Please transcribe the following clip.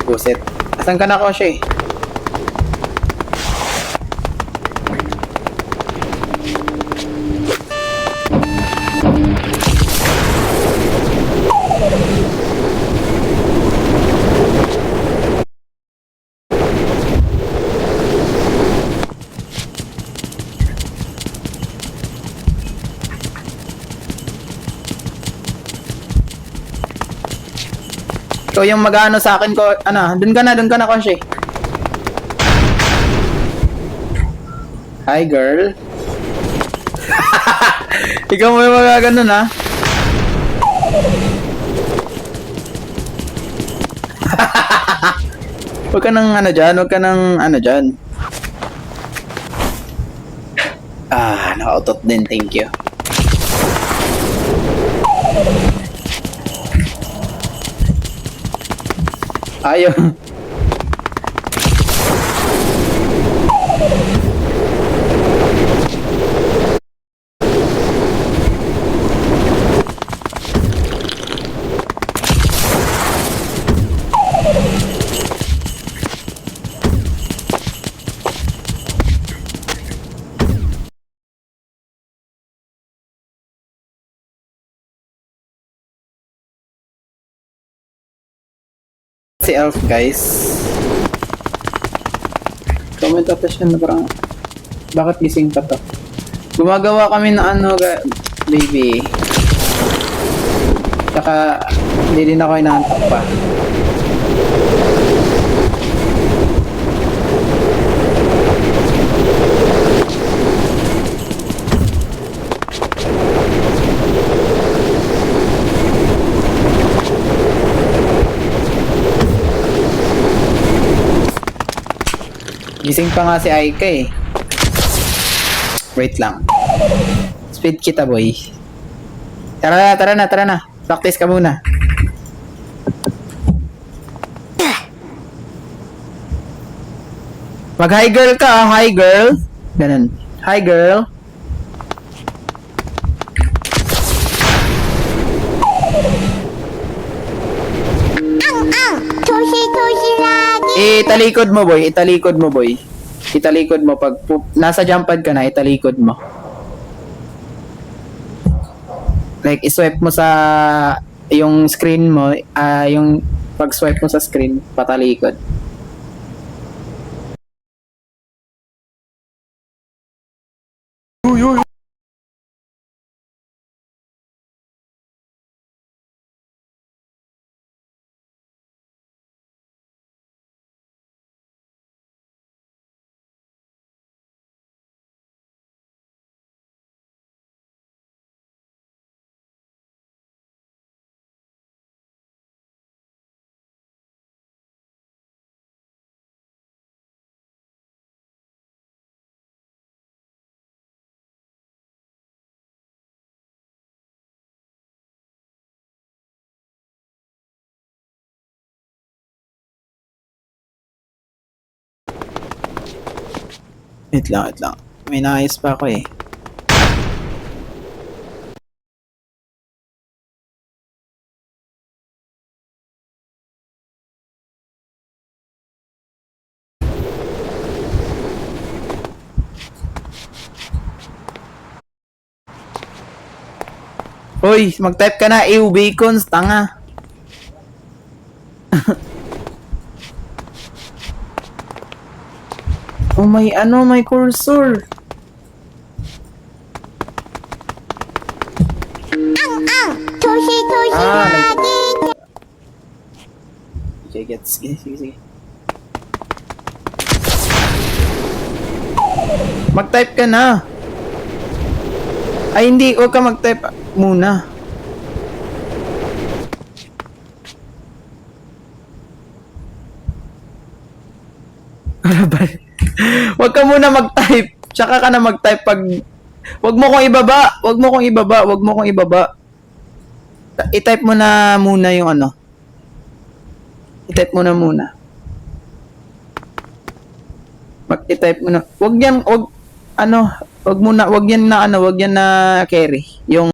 Buset. Asan ka na, Koshi? Ikaw yung mag-ano sa akin ko, ano, dun ka na, Koshi. Hi, girl. Ikaw mo yung magaganon, ha? Huwag ka nang ano dyan. Nakautot din, thank you. Ayaw. Si Elf, guys. Comment ata siya na parang bakit gising pa to? Gumagawa kami ng ano, baby. Tsaka hindi din ako inaantok pa. Gising pa nga si Aika eh. Wait lang. Speed kita, boy. Tara na. Practice ka muna. Mag-hi girl ka, hi girl. Ganun. Hi girl. Italikod mo, boy. Italikod mo. Pag nasa jump pad ka na, italikod mo. Like, iswipe mo sa yung screen mo, yung pag-swipe mo sa screen, patalikod. Wait lang. May naayos pa ako eh. Hoy, mag-type ka na, ew, bacons, tanga. Oh, may cursor. Okay, gets. Sige. Mag-type ka na. Ay, hindi. Huwag ka mag-type muna. Huwag ka muna mag-type. Tsaka ka na mag-type pag... Huwag mo kong ibaba. I-type mo na muna yung ano. I-type mo na muna. I-type mo na. Wag yan na carry. Yung